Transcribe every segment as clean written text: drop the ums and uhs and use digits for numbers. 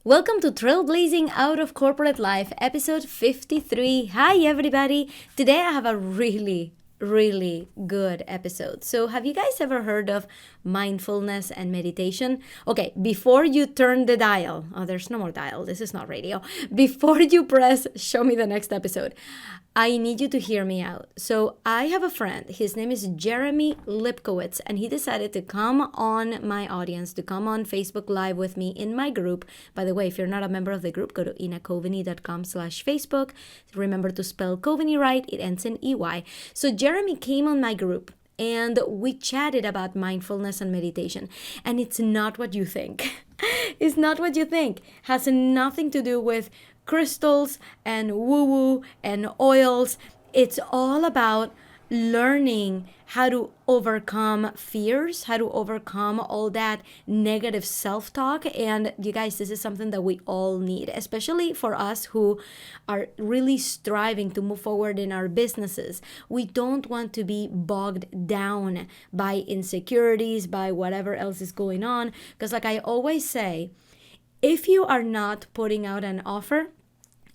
Welcome to Trailblazing Out of Corporate Life, episode 53. Hi, everybody. Today I have a really good episode. So have you guys ever heard of mindfulness and meditation? Okay, before you turn the dial, there's no more dial, this is not radio. Before you press show me the next episode, I need you to hear me out. So I have a friend, his name is Jeremy Lipkowitz, and he decided to come on my audience, to come on Facebook Live with me in my group. By the way, if you're not a member of the group, go to inacoveney.com/Facebook. Remember to spell Coveney right, it ends in EY. So Jeremy came on my group and we chatted about mindfulness and meditation. And it's not what you think. It's not what you think. Has nothing to do with crystals and woo-woo and oils. It's all about learning how to overcome fears, how to overcome all that negative self-talk. And you guys, this is something that we all need, especially for us who are really striving to move forward in our businesses. We don't want to be bogged down by insecurities, by whatever else is going on. Because like I always say, if you are not putting out an offer,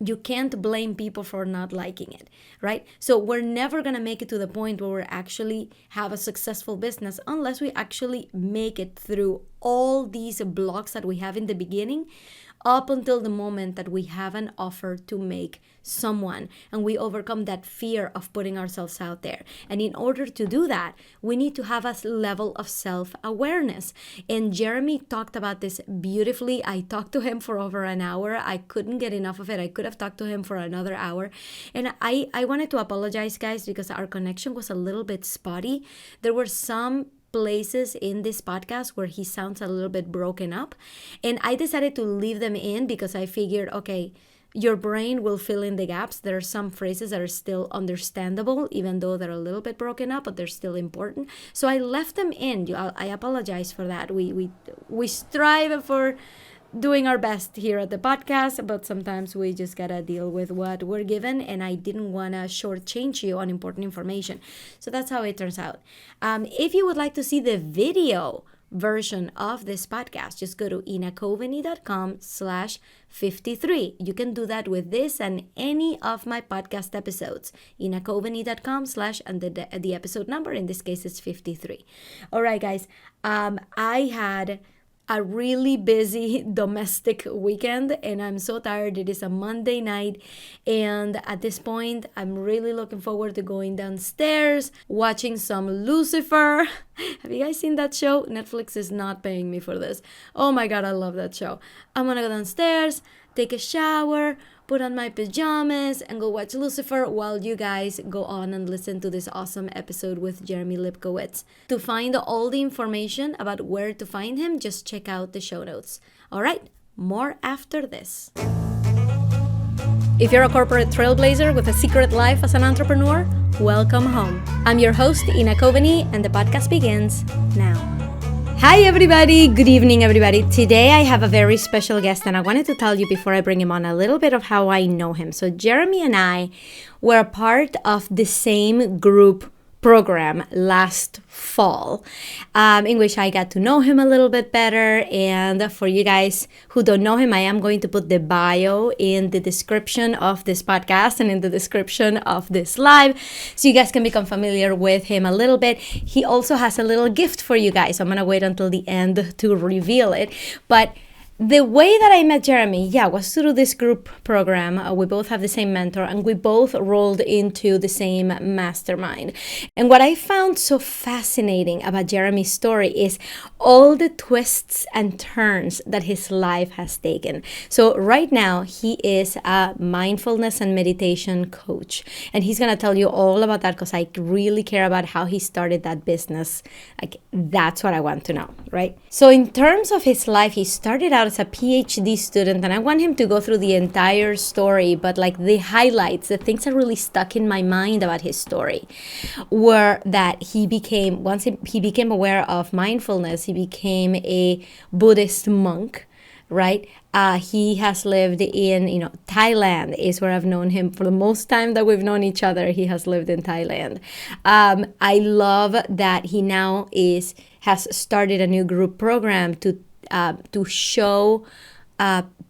you can't blame people for not liking it, right? So we're never going to make it to the point where we actually have a successful business unless we actually make it through all these blocks that we have in the beginning up until the moment that we have an offer to make someone and we overcome that fear of putting ourselves out there. And in order to do that, we need to have a level of self-awareness. And Jeremy talked about this beautifully. I talked to him for over an hour. I couldn't get enough of it. I could have talked to him for another hour. And I wanted to apologize, guys, because our connection was a little bit spotty. There were some places in this podcast where he sounds a little bit broken up, and I decided to leave them in because I figured, okay, your brain will fill in the gaps. There are some phrases that are still understandable even though they're a little bit broken up, but they're still important, so I left them in. I apologize for that. We strive for doing our best here at the podcast, but sometimes we just gotta deal with what we're given, and I didn't want to shortchange you on important information. So that's how it turns out. If you would like to see the video version of this podcast, just go to inacoveney.com/53. You can do that with this and any of my podcast episodes. inacoveney.com/ and the episode number in this case is 53. All right, guys. I had a really busy domestic weekend and I'm so tired. It is a Monday night, and at this point I'm really looking forward to going downstairs, watching some Lucifer. Have you guys seen that show? Netflix is not paying me for this. Oh my god, I love that show. I'm gonna go downstairs, take a shower, put on my pajamas, and go watch Lucifer while you guys go on and listen to this awesome episode with Jeremy Lipkowitz. To find all the information about where to find him, just check out the show notes. All right, more after this. If you're a corporate trailblazer with a secret life as an entrepreneur, welcome home. I'm your host, Ina Coveney, and the podcast begins now. Hi everybody, good evening everybody. Today I have a very special guest, and I wanted to tell you before I bring him on a little bit of how I know him. So Jeremy and I were part of the same group program last fall, in which I got to know him a little bit better. And for you guys who don't know him, I am going to put the bio in the description of this podcast and in the description of this live, so you guys can become familiar with him a little bit. He also has a little gift for you guys. I'm gonna wait until the end to reveal it, but the way that I met Jeremy, was through this group program. We both have the same mentor, and we both rolled into the same mastermind. And what I found so fascinating about Jeremy's story is all the twists and turns that his life has taken. So right now, he is a mindfulness and meditation coach. And he's going to tell you all about that because I really care about how he started that business. Like, that's what I want to know, right? So in terms of his life, he started out as a PhD student, and I want him to go through the entire story, but like the highlights, the things that really stuck in my mind about his story were that once he became aware of mindfulness, he became a Buddhist monk, right? He has lived in, Thailand is where I've known him for the most time that we've known each other. He has lived in Thailand. I love that he now has started a new group program to show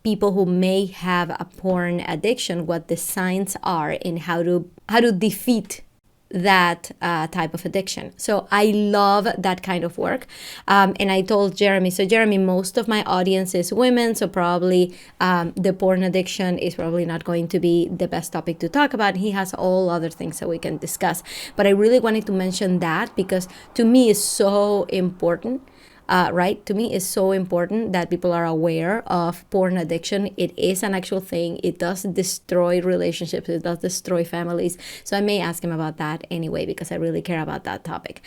people who may have a porn addiction, what the signs are and how to defeat that type of addiction. So I love that kind of work. And I told Jeremy, so Jeremy, most of my audience is women, so probably the porn addiction is probably not going to be the best topic to talk about. He has all other things that we can discuss. But I really wanted to mention that because to me it's so important. Right? To me, it's so important that people are aware of porn addiction. It is an actual thing. It does destroy relationships. It does destroy families. So I may ask him about that anyway, because I really care about that topic.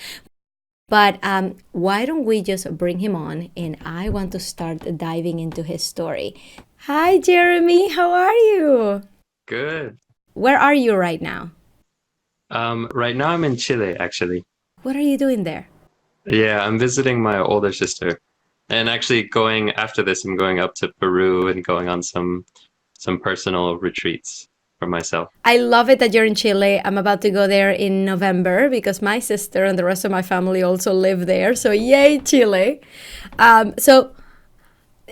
But why don't we just bring him on, and I want to start diving into his story. Hi, Jeremy. How are you? Good. Where are you right now? Right now I'm in Chile, actually. What are you doing there? Yeah, I'm visiting my older sister. And actually going after this, I'm going up to Peru and going on some personal retreats for myself. I love it that you're in Chile. I'm about to go there in November because my sister and the rest of my family also live there. So yay, Chile. So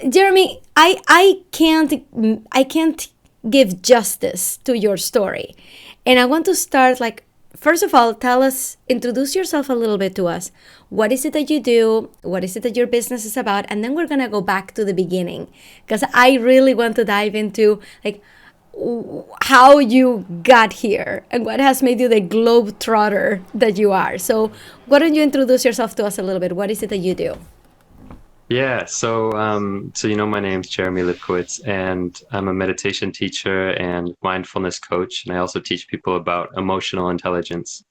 Jeremy, I can't give justice to your story. And I want to start like first of all, introduce yourself a little bit to us. What is it that you do? What is it that your business is about? And then we're going to go back to the beginning because I really want to dive into like how you got here and what has made you the globetrotter that you are. So why don't you introduce yourself to us a little bit? What is it that you do? Yeah, so my name's Jeremy Lipkowitz, and I'm a meditation teacher and mindfulness coach, and I also teach people about emotional intelligence,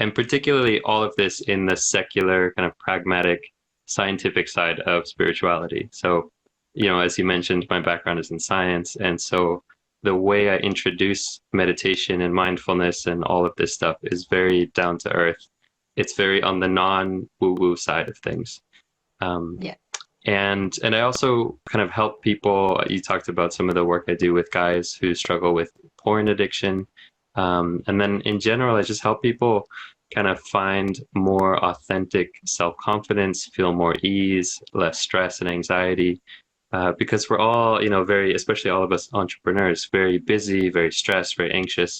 and particularly all of this in the secular, kind of pragmatic, scientific side of spirituality. So, as you mentioned, my background is in science, and so the way I introduce meditation and mindfulness and all of this stuff is very down to earth. It's very on the non-woo-woo side of things. Um, Yeah. and I also kind of help people. You talked about some of the work I do with guys who struggle with porn addiction. And then in general, I just help people kind of find more authentic self-confidence, feel more ease, less stress and anxiety. Because we're all, especially all of us entrepreneurs, very busy, very stressed, very anxious,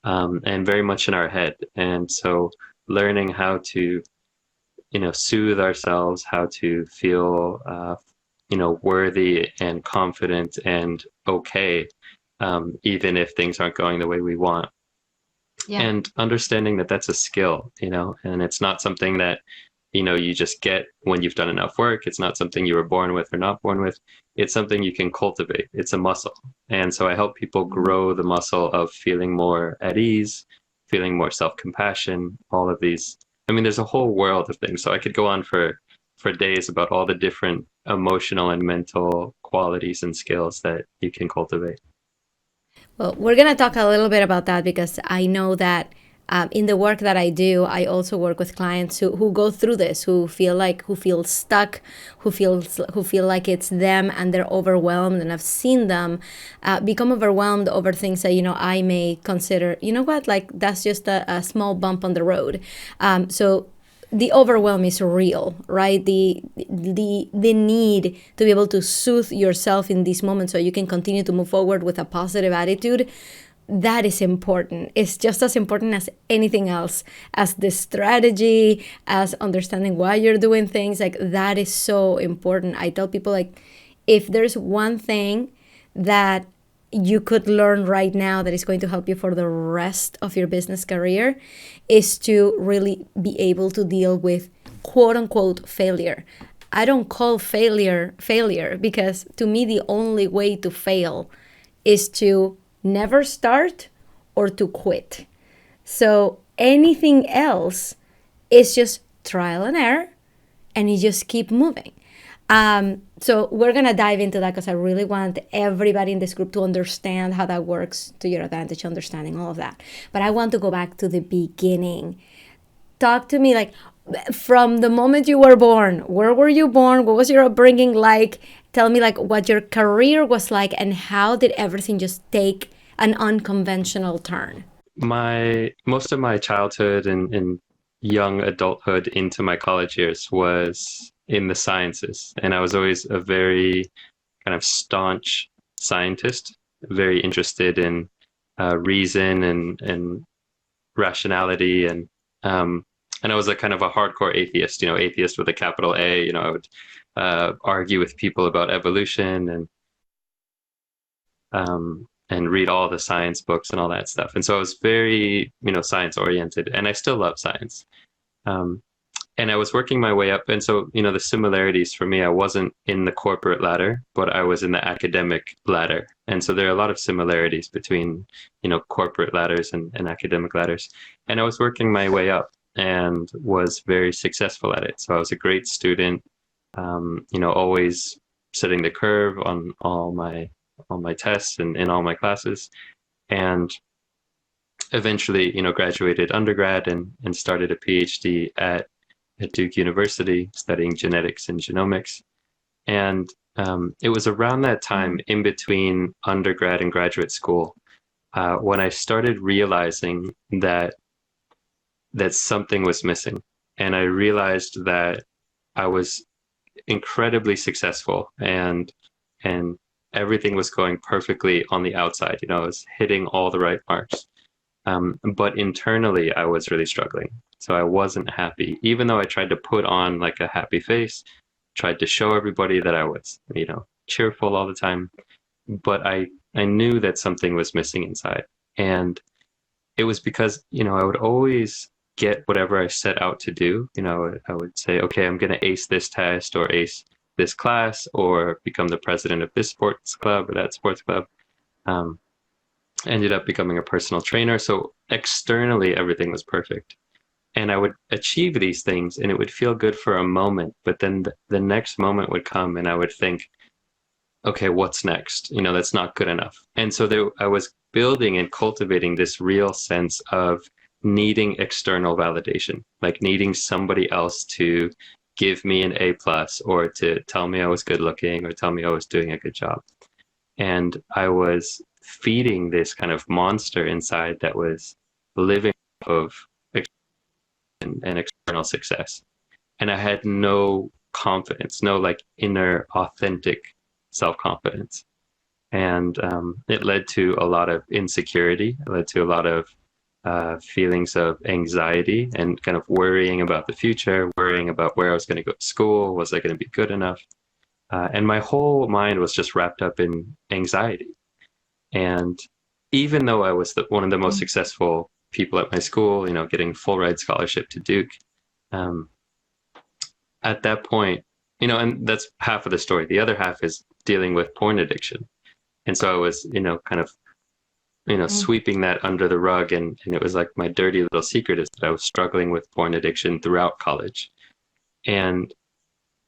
and very much in our head. And so learning how to soothe ourselves, how to feel, worthy and confident and okay, even if things aren't going the way we want. Yeah. And understanding that that's a skill, and it's not something that, you just get when you've done enough work. It's not something you were born with or not born with. It's something you can cultivate. It's a muscle. And so I help people grow the muscle of feeling more at ease, feeling more self-compassion, all of these. I mean, there's a whole world of things. So I could go on for days about all the different emotional and mental qualities and skills that you can cultivate. Well, we're going to talk a little bit about that because I know that in the work that I do, I also work with clients who go through this, who feel stuck, who feel like it's them and they're overwhelmed. And I've seen them become overwhelmed over things that, I may consider, like that's just a small bump on the road. So the overwhelm is real, right? The need to be able to soothe yourself in this moment so you can continue to move forward with a positive attitude, that is important. It's just as important as anything else, as the strategy, as understanding why you're doing things. Like that is so important. I tell people like, if there's one thing that you could learn right now that is going to help you for the rest of your business career is to really be able to deal with quote unquote failure. I don't call failure because to me the only way to fail is to never start or to quit. So anything else is just trial and error and you just keep moving. So we're going to dive into that because I really want everybody in this group to understand how that works to your advantage, understanding all of that. But I want to go back to the beginning. Talk to me like from the moment you were born. Where were you born? What was your upbringing like? Tell me like what your career was like and how did everything just take an unconventional turn? Most of my childhood and young adulthood into my college years was in the sciences. And I was always a very kind of staunch scientist, very interested in reason and rationality, and I was a kind of a hardcore atheist, atheist with a capital A. I would argue with people about evolution and read all the science books and all that stuff. And so I was very, science oriented, and I still love science. And I was working my way up. And so, the similarities for me, I wasn't in the corporate ladder, but I was in the academic ladder. And so there are a lot of similarities between, corporate ladders and academic ladders. And I was working my way up and was very successful at it. So I was a great student, always setting the curve on all my tests and in all my classes. And eventually, graduated undergrad and started a PhD at Duke University studying genetics and genomics. And it was around that time, in between undergrad and graduate school, when I started realizing that something was missing. And I realized that I was incredibly successful and everything was going perfectly on the outside. I was hitting all the right marks. But internally, I was really struggling. So I wasn't happy, even though I tried to put on like a happy face, tried to show everybody that I was, cheerful all the time. But I knew that something was missing inside. And it was because, I would always get whatever I set out to do. I would say, okay, I'm going to ace this test or ace this class or become the president of this sports club or that sports club. Ended up becoming a personal trainer. So externally, everything was perfect. And I would achieve these things and it would feel good for a moment. But then the next moment would come and I would think, okay, what's next? That's not good enough. And so I was building and cultivating this real sense of needing external validation, like needing somebody else to give me an A+ or to tell me I was good looking or tell me I was doing a good job. And I was feeding this kind of monster inside that was living of and external success. And I had no confidence, no like inner authentic self-confidence. And it led to a lot of insecurity. It led to a lot of feelings of anxiety and kind of worrying about the future, worrying about where I was going to go to school. Was I going to be good enough? And my whole mind was just wrapped up in anxiety. And even though I was one of the most successful people at my school, getting full ride scholarship to Duke, at that point, and that's half of the story. The other half is dealing with porn addiction. And so I was, kind of, sweeping that under the rug. And it was like my dirty little secret is that I was struggling with porn addiction throughout college. And,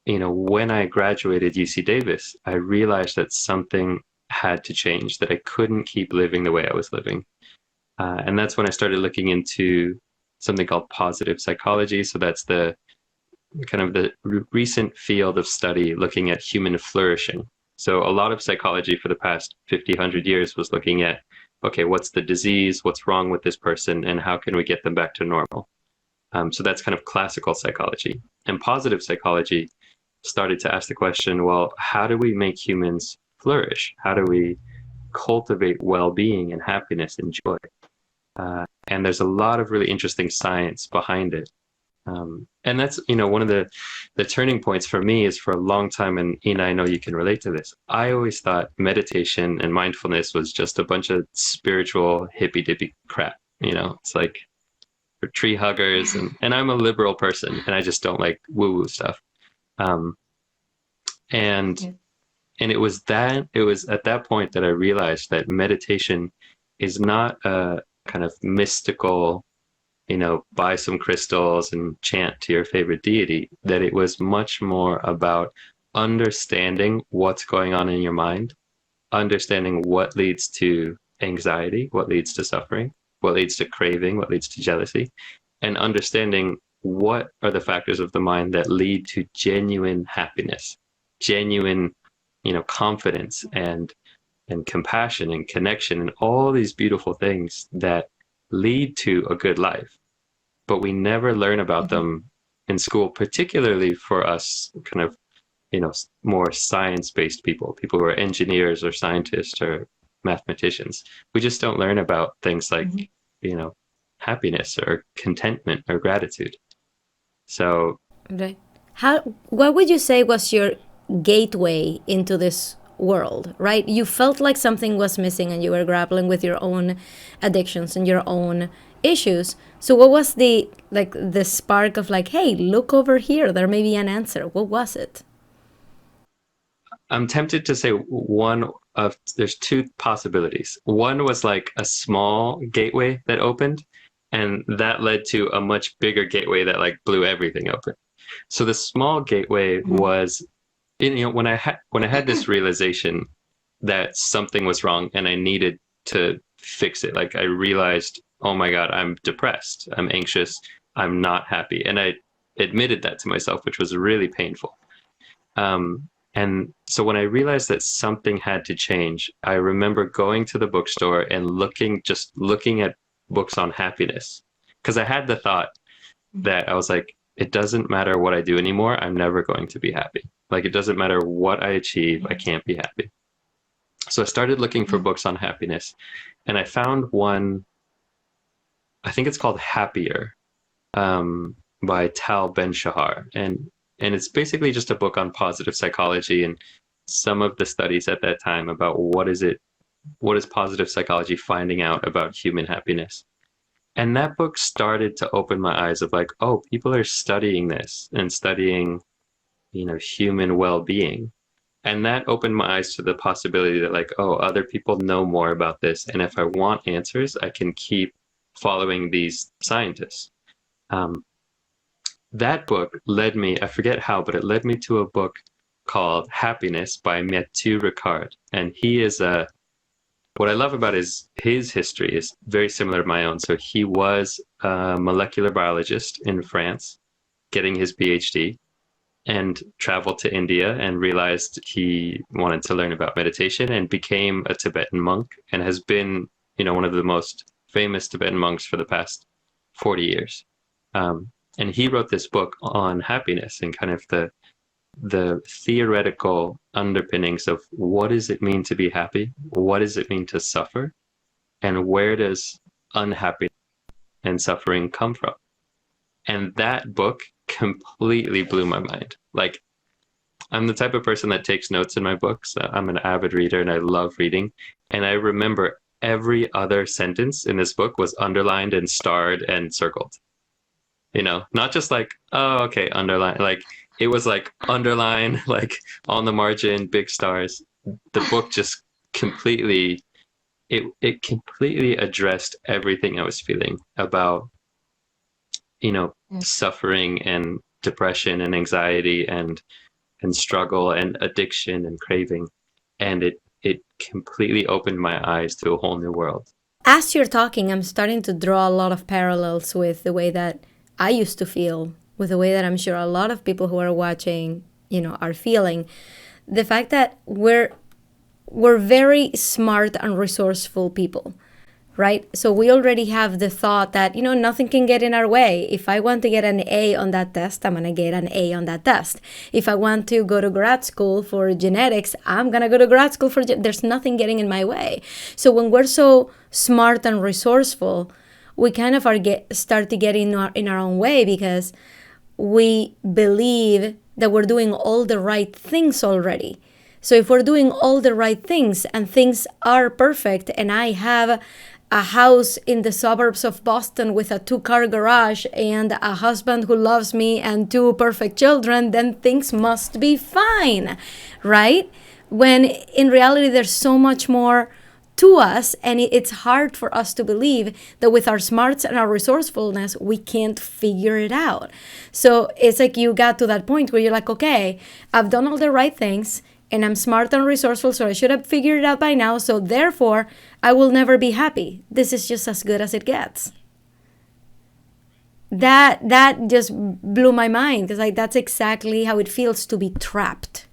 when I graduated UC Davis, I realized that something had to change, that I couldn't keep living the way I was living. And that's when I started looking into something called positive psychology. So that's the kind of the recent field of study looking at human flourishing. So a lot of psychology for the past 50, 100 years was looking at, okay, what's the disease? What's wrong with this person? And how can we get them back to normal? So that's kind of classical psychology. And positive psychology started to ask the question, well, how do we make humans flourish? How do we cultivate well-being and happiness and joy? And there's a lot of really interesting science behind it. And that's, one of the turning points for me is for a long time, and Ina, I know you can relate to this. I always thought meditation and mindfulness was just a bunch of spiritual hippy-dippy crap. It's like for tree huggers, and I'm a liberal person, and I just don't like woo-woo stuff. And it was at that point that I realized that meditation is not a kind of mystical, buy some crystals and chant to your favorite deity, that it was much more about understanding what's going on in your mind, understanding what leads to anxiety, what leads to suffering, what leads to craving, what leads to jealousy, and understanding what are the factors of the mind that lead to genuine happiness, genuine, confidence and compassion and connection and all these beautiful things that lead to a good life. But we never learn about them in school, particularly for us kind of more science-based people who are engineers or scientists or mathematicians. We just don't learn about things like, happiness or contentment or gratitude. So, Right. What would you say was your gateway into this world, right? You felt like something was missing and you were grappling with your own addictions and your own issues. So what was the spark of like, hey, look over here, there may be an answer. What was it? I'm tempted to say there's two possibilities. One was like a small gateway that opened, and that led to a much bigger gateway that like blew everything open. So the small gateway was, when I had this realization that something was wrong and I needed to fix it. Like I realized, oh my God, I'm depressed, I'm anxious, I'm not happy, and I admitted that to myself, which was really painful. And so when I realized that something had to change, I remember going to the bookstore and looking at books on happiness, because I had the thought that I was like, it doesn't matter what I do anymore, I'm never going to be happy. Like it doesn't matter what I achieve, I can't be happy. So I started looking for books on happiness, and I found one, I think it's called Happier, by Tal Ben-Shahar. And it's basically just a book on positive psychology and some of the studies at that time about what is positive psychology finding out about human happiness. And that book started to open my eyes of like, oh, people are studying this and studying, human well-being. And that opened my eyes to the possibility that like, oh, other people know more about this. And if I want answers, I can keep following these scientists. That book led me, I forget how, but it led me to a book called Happiness by Mathieu Ricard. And he is what I love about his history is very similar to my own. So he was a molecular biologist in France, getting his PhD, and traveled to India and realized he wanted to learn about meditation and became a Tibetan monk and has been, one of the most famous Tibetan monks for the past 40 years. And he wrote this book on happiness and kind of the theoretical underpinnings of what does it mean to be happy? What does it mean to suffer? And where does unhappiness and suffering come from? And that book completely blew my mind. Like, I'm the type of person that takes notes in my books. I'm an avid reader and I love reading. And I remember every other sentence in this book was underlined and starred and circled. Not just like, oh, okay, underline. Like, it was like underline, like on the margin, big stars. The book just completely, it completely addressed everything I was feeling about, suffering and depression and anxiety and struggle and addiction and craving. And it completely opened my eyes to a whole new world. As you're talking, I'm starting to draw a lot of parallels with the way that I used to feel, with the way that I'm sure a lot of people who are watching, are feeling. The fact that we're very smart and resourceful people, right? So we already have the thought that, nothing can get in our way. If I want to get an A on that test, I'm going to get an A on that test. If I want to go to grad school for genetics, I'm going to go to grad school for there's nothing getting in my way. So when we're so smart and resourceful, we kind of start to get in our own way because we believe that we're doing all the right things already. So if we're doing all the right things and things are perfect and I have a house in the suburbs of Boston with a 2-car garage and a husband who loves me and 2 perfect children, then things must be fine, right? When in reality, there's so much more to us, and it's hard for us to believe that with our smarts and our resourcefulness, we can't figure it out. So it's like you got to that point where you're like, okay, I've done all the right things, and I'm smart and resourceful, so I should have figured it out by now, so therefore, I will never be happy. This is just as good as it gets. That just blew my mind, because that's exactly how it feels to be trapped.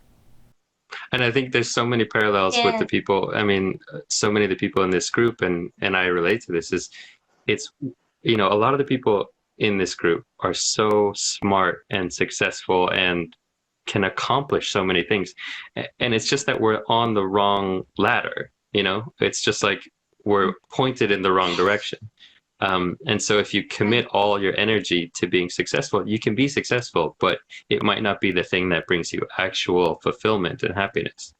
And I think there's so many parallels with the people. I mean, so many of the people in this group, and I relate to this, it's a lot of the people in this group are so smart and successful and can accomplish so many things. And it's just that we're on the wrong ladder, it's just like we're pointed in the wrong direction. And so if you commit all your energy to being successful, you can be successful, but it might not be the thing that brings you actual fulfillment and happiness.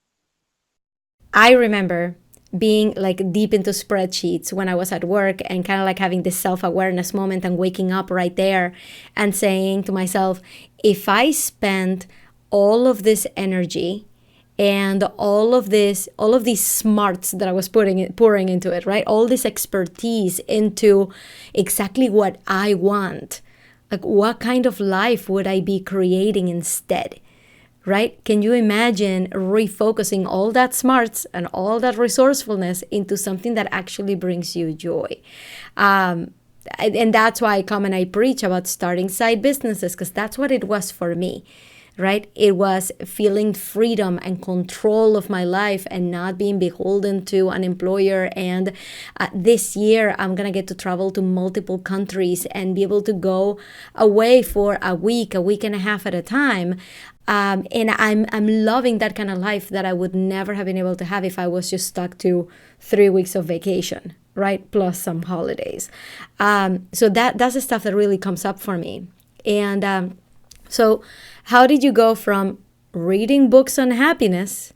I remember being like deep into spreadsheets when I was at work and kind of like having this self-awareness moment and waking up right there and saying to myself, if I spend all of this energy and all of these smarts that I was pouring into it, right? All this expertise into exactly what I want, like what kind of life would I be creating instead? Right? Can you imagine refocusing all that smarts and all that resourcefulness into something that actually brings you joy? And that's why I come and I preach about starting side businesses, because that's what it was for me, right? It was feeling freedom and control of my life and not being beholden to an employer. And this year, I'm going to get to travel to multiple countries and be able to go away for a week and a half at a time. And I'm loving that kind of life that I would never have been able to have if I was just stuck to 3 weeks of vacation, right? Plus some holidays. So that's the stuff that really comes up for me. And so how did you go from reading books on happiness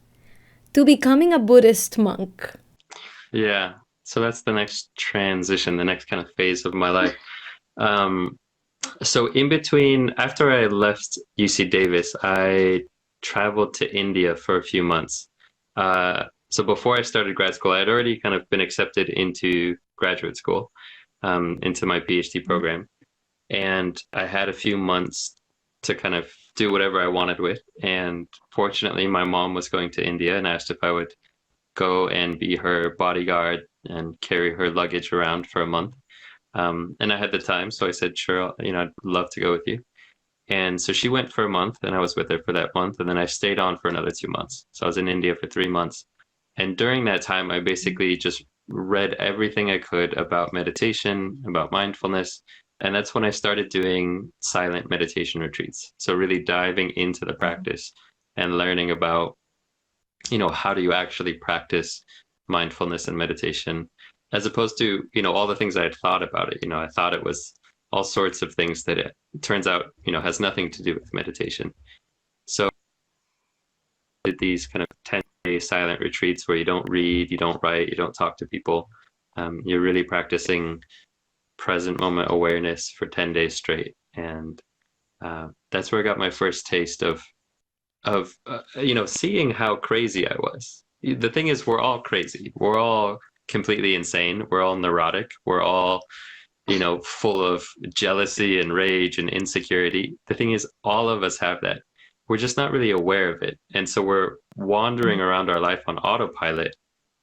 to becoming a Buddhist monk? Yeah. So that's the next transition, the next kind of phase of my life. So in between, after I left UC Davis, I traveled to India for a few months. So before I started grad school, I had already kind of been accepted into graduate school, into my PhD program. And I had a few months to kind of do whatever I wanted with. And fortunately, my mom was going to India and asked if I would go and be her bodyguard and carry her luggage around for a month. And I had the time, so I said, sure, I'd love to go with you. And so she went for a month, and I was with her for that month. And then I stayed on for another 2 months. So I was in India for 3 months. And during that time, I basically just read everything I could about meditation, about mindfulness. And that's when I started doing silent meditation retreats. So really diving into the practice and learning about, how do you actually practice mindfulness and meditation, as opposed to, all the things I had thought about it. I thought it was all sorts of things that it turns out, has nothing to do with meditation. So I did these kind of 10-day silent retreats where you don't read, you don't write, you don't talk to people. You're really practicing present moment awareness for 10 days straight. And that's where I got my first taste of seeing how crazy I was. The thing is, we're all crazy. We're all completely insane. We're all neurotic. We're all, full of jealousy and rage and insecurity. The thing is, all of us have that. We're just not really aware of it. And so we're wandering around our life on autopilot,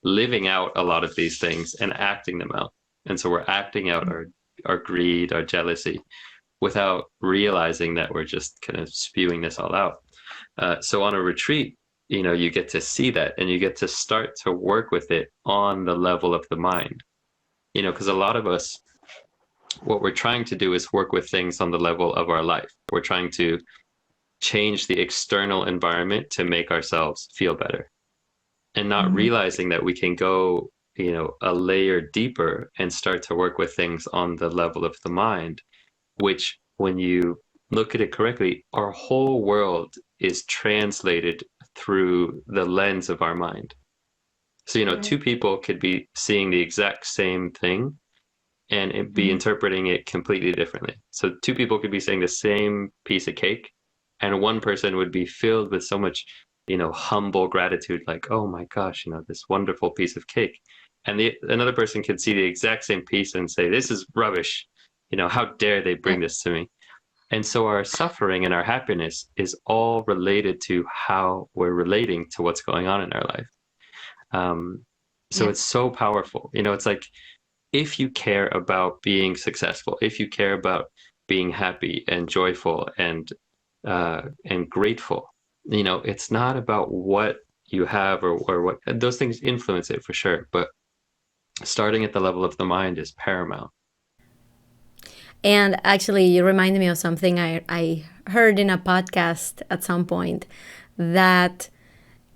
living out a lot of these things and acting them out. And so we're acting out our greed, our jealousy, without realizing that we're just kind of spewing this all out. So on a retreat, you get to see that, and you get to start to work with it on the level of the mind, because a lot of us, what we're trying to do is work with things on the level of our life. We're trying to change the external environment to make ourselves feel better, and not realizing that we can go, a layer deeper and start to work with things on the level of the mind, which, when you look at it correctly, our whole world is translated through the lens of our mind. So, two people could be seeing the exact same thing and it be interpreting it completely differently. So 2 people could be saying the same piece of cake, and one person would be filled with so much, humble gratitude, like, oh my gosh, this wonderful piece of cake. And another person could see the exact same piece and say, this is rubbish. How dare they bring this to me? And so our suffering and our happiness is all related to how we're relating to what's going on in our life. So it's so powerful. It's like, if you care about being successful, if you care about being happy and joyful and grateful, it's not about what you have or what those things influence it for sure. But starting at the level of the mind is paramount. And actually, you reminded me of something I heard in a podcast at some point, that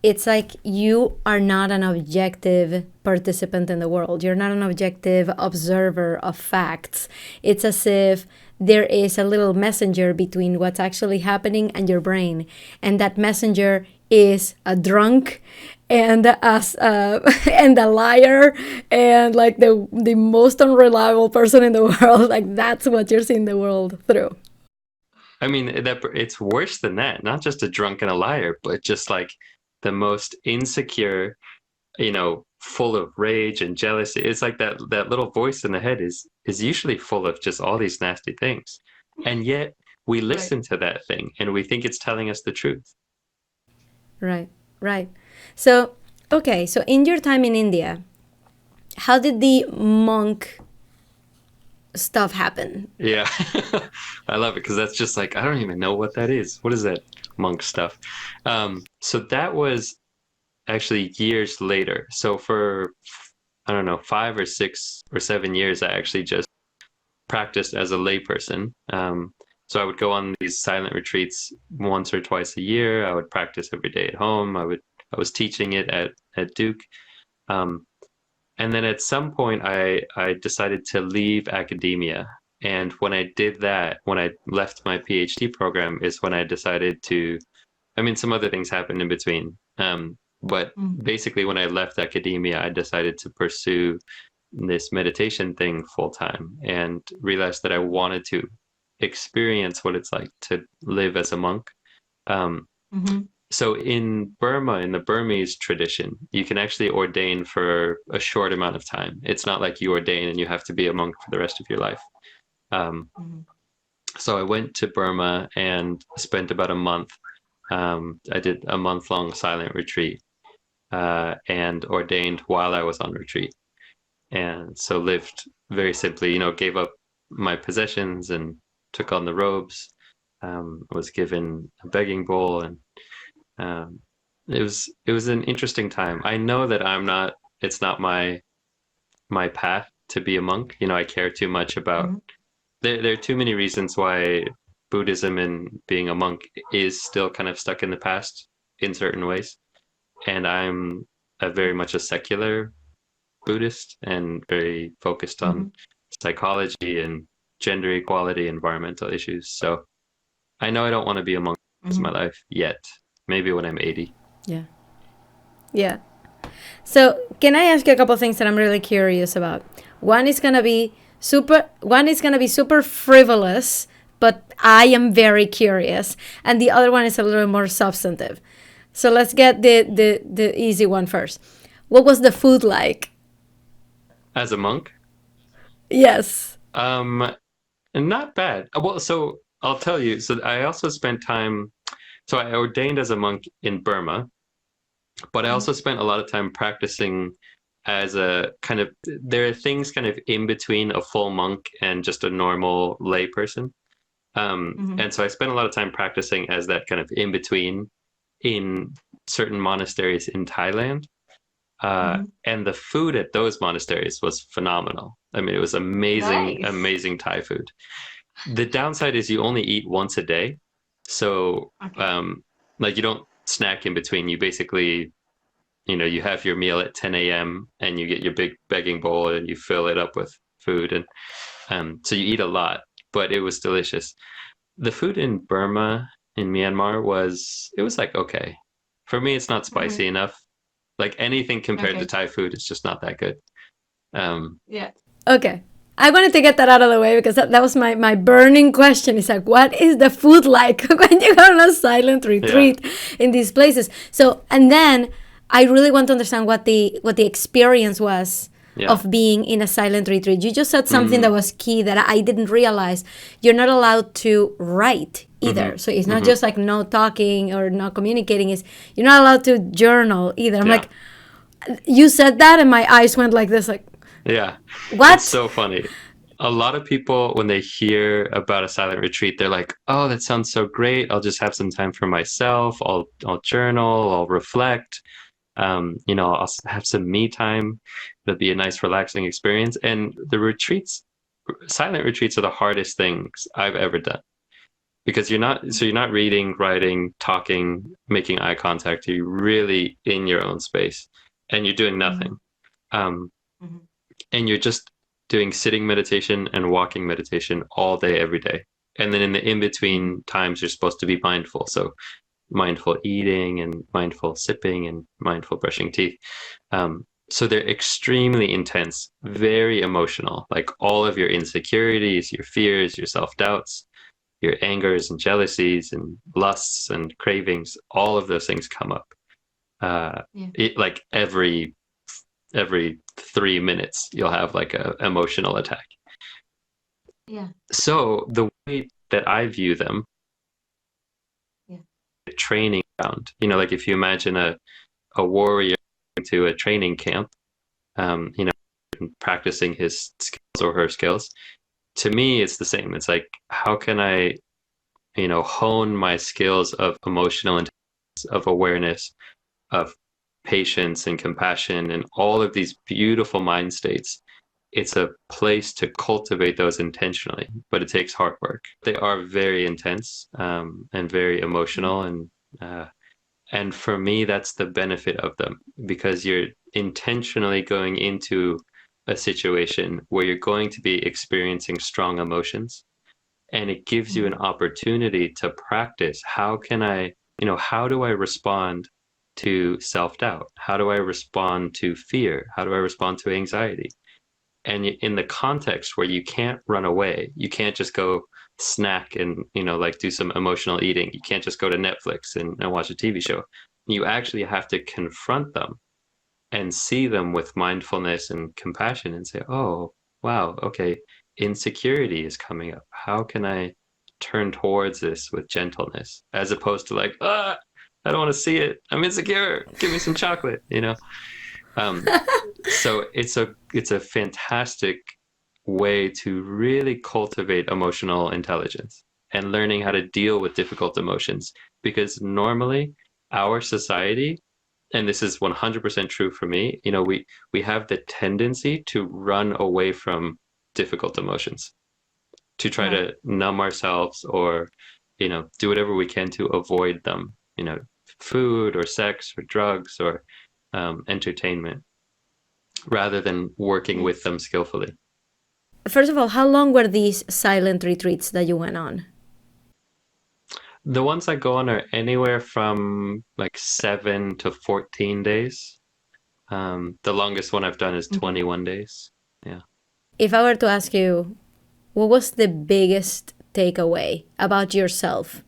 it's like you are not an objective participant in the world. You're not an objective observer of facts. It's as if there is a little messenger between what's actually happening and your brain. And that messenger is a drunk and and a liar and like the most unreliable person in the world. Like that's what you're seeing the world through. I mean, it's worse than that. Not just a drunk and a liar, but just like the most insecure, full of rage and jealousy. It's like that little voice in the head is usually full of just all these nasty things. And yet we listen to that thing and we think it's telling us the truth. Right. So, okay, so in your time in India, how did the monk stuff happen? Yeah, I love it because that's just like, I don't even know what that is. What is that monk stuff? So that was actually years later. So for, I don't know, 5 or 6 or 7 years, I actually just practiced as a layperson. So I would go on these silent retreats once or twice a year. I would practice every day at home. I was teaching it at Duke. And then at some point I decided to leave academia. And when I did that, when I left my PhD program is when I decided to, I mean, some other things happened in between. But basically when I left academia, I decided to pursue this meditation thing full time and realized that I wanted to experience what it's like to live as a monk. So in Burma, in the Burmese tradition, you can actually ordain for a short amount of time. It's not like you ordain and you have to be a monk for the rest of your life. So I went to Burma and spent about a month. I did a month-long silent retreat and ordained while I was on retreat. And so lived very simply, gave up my possessions and took on the robes, was given a begging bowl, and it was an interesting time. I know that it's not my path to be a monk. I care too much about, there are too many reasons why Buddhism and being a monk is still kind of stuck in the past in certain ways. And I'm very much a secular Buddhist and very focused on psychology and gender equality, environmental issues. So I know I don't want to be a monk in my life yet. Maybe when I'm 80. Yeah. So can I ask you a couple of things that I'm really curious about? One is gonna be super frivolous, but I am very curious, and the other one is a little more substantive. So let's get the easy one first. What was the food like? As a monk? Yes. Not bad. Well, so I'll tell you. So I also spent time. So I ordained as a monk in Burma, but I also spent a lot of time practicing as a kind of. There are things kind of in between a full monk and just a normal lay person. And so I spent a lot of time practicing as that kind of in between in certain monasteries in Thailand. And the food at those monasteries was phenomenal. I mean, it was amazing, amazing Thai food. The downside is you only eat once a day. So, like you don't snack in between. You basically, you have your meal at 10 a.m. and you get your big begging bowl and you fill it up with food. And so you eat a lot, but it was delicious. The food in Burma, in Myanmar, was like, okay. For me, it's not spicy enough. Like anything compared to Thai food, it's just not that good. Okay. I wanted to get that out of the way because that was my burning question. It's like, what is the food like when you go on a silent retreat in these places? So, and then I really want to understand what the experience was of being in a silent retreat. You just said something that was key that I didn't realize. You're not allowed to write either. So it's not just like no talking or not communicating. You're not allowed to journal either. I'm like, you said that and my eyes went like this, like, yeah. What? It's so funny. A lot of people, when they hear about a silent retreat, they're like, oh, that sounds so great. I'll just have some time for myself. I'll journal. I'll reflect. I'll have some me time. It'll be a nice, relaxing experience. And the retreats silent retreats are the hardest things I've ever done, because you're not reading, writing, talking, making eye contact. You're really in your own space, and you're doing nothing. Um, and you're just doing sitting meditation and walking meditation all day, every day. And then in the in-between times, you're supposed to be mindful. So mindful eating and mindful sipping and mindful brushing teeth. So they're extremely intense, very emotional, like all of your insecurities, your fears, your self-doubts, your angers and jealousies and lusts and cravings, all of those things come up. Like every 3 minutes, you'll have like a emotional attack. So the way that I view them, training ground, like if you imagine a warrior to a training camp, practicing his skills or her skills, to me, it's the same. It's like, how can I, hone my skills of emotional intelligence, of awareness, of patience and compassion, and all of these beautiful mind states. It's a place to cultivate those intentionally, but it takes hard work. They are very intense and very emotional, and for me, that's the benefit of them, because you're intentionally going into a situation where you're going to be experiencing strong emotions, and it gives you an opportunity to practice. How do I respond to self-doubt? How do I respond to fear? How do I respond to anxiety? And in the context where you can't run away, you can't just go snack and, like do some emotional eating. You can't just go to Netflix and watch a TV show. You actually have to confront them and see them with mindfulness and compassion and say, oh, wow, okay, insecurity is coming up. How can I turn towards this with gentleness, as opposed to like, I don't want to see it, I'm insecure, give me some chocolate, So it's a fantastic way to really cultivate emotional intelligence and learning how to deal with difficult emotions, because normally our society, and this is 100% true for me, we have the tendency to run away from difficult emotions, to try to numb ourselves, or do whatever we can to avoid them, food or sex or drugs or entertainment, rather than working with them skillfully. First of all, how long were these silent retreats that you went on? The ones I go on are anywhere from like 7 to 14 days. The longest one I've done is 21 days. Yeah. If I were to ask you, what was the biggest takeaway about yourself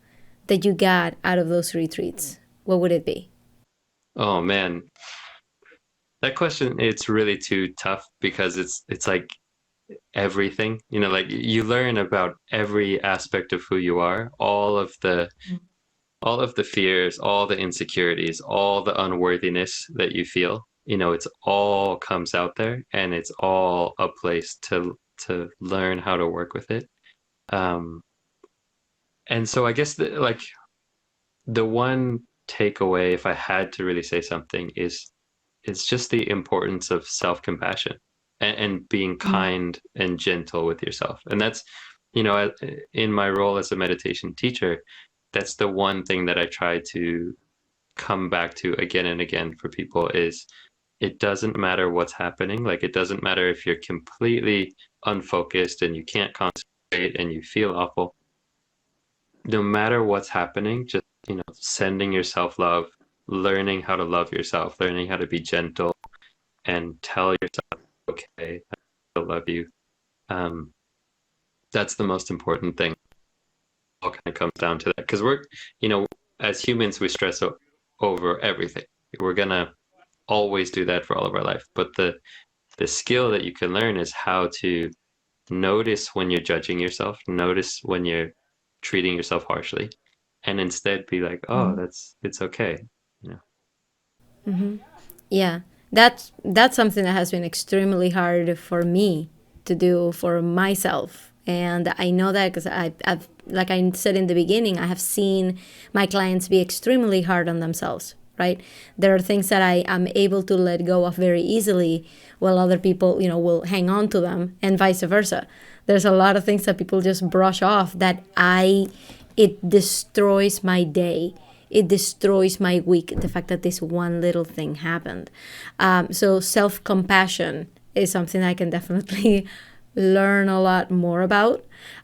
that you got out of those retreats, what would it be? Oh man, that question, it's really too tough, because it's like everything, like you learn about every aspect of who you are, all of the fears, all the insecurities, all the unworthiness that you feel, it's all comes out there, and it's all a place to learn how to work with it. And so I guess the one takeaway, if I had to really say something, is it's just the importance of self-compassion and being kind and gentle with yourself. And that's, in my role as a meditation teacher, that's the one thing that I try to come back to again and again for people, is it doesn't matter what's happening. Like, it doesn't matter if you're completely unfocused and you can't concentrate and you feel awful. No matter what's happening, just, sending yourself love, learning how to love yourself, learning how to be gentle, and tell yourself, okay, I love you. That's the most important thing. It all kind of comes down to that, because we're, as humans, we stress over everything. We're gonna always do that for all of our life. But the skill that you can learn is how to notice when you're judging yourself, notice when you're treating yourself harshly, and instead be like, oh, it's okay. Yeah, that's something that has been extremely hard for me to do for myself. And I know that because I've, like I said in the beginning, I have seen my clients be extremely hard on themselves, right? There are things that I am able to let go of very easily, while other people, will hang on to them, and vice versa. There's a lot of things that people just brush off that it destroys my day. It destroys my week, the fact that this one little thing happened. So self-compassion is something I can definitely learn a lot more about.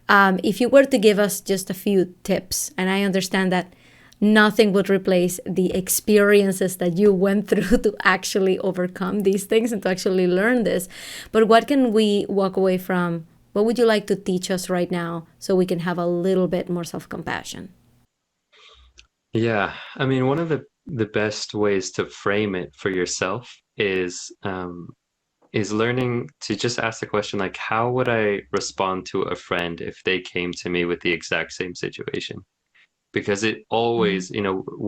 If you were to give us just a few tips, and I understand that nothing would replace the experiences that you went through to actually overcome these things and to actually learn this, but what can we walk away from? What would you like to teach us right now so we can have a little bit more self-compassion? Yeah, I mean, one of the best ways to frame it for yourself is learning to just ask the question, like, how would I respond to a friend if they came to me with the exact same situation? Because it always,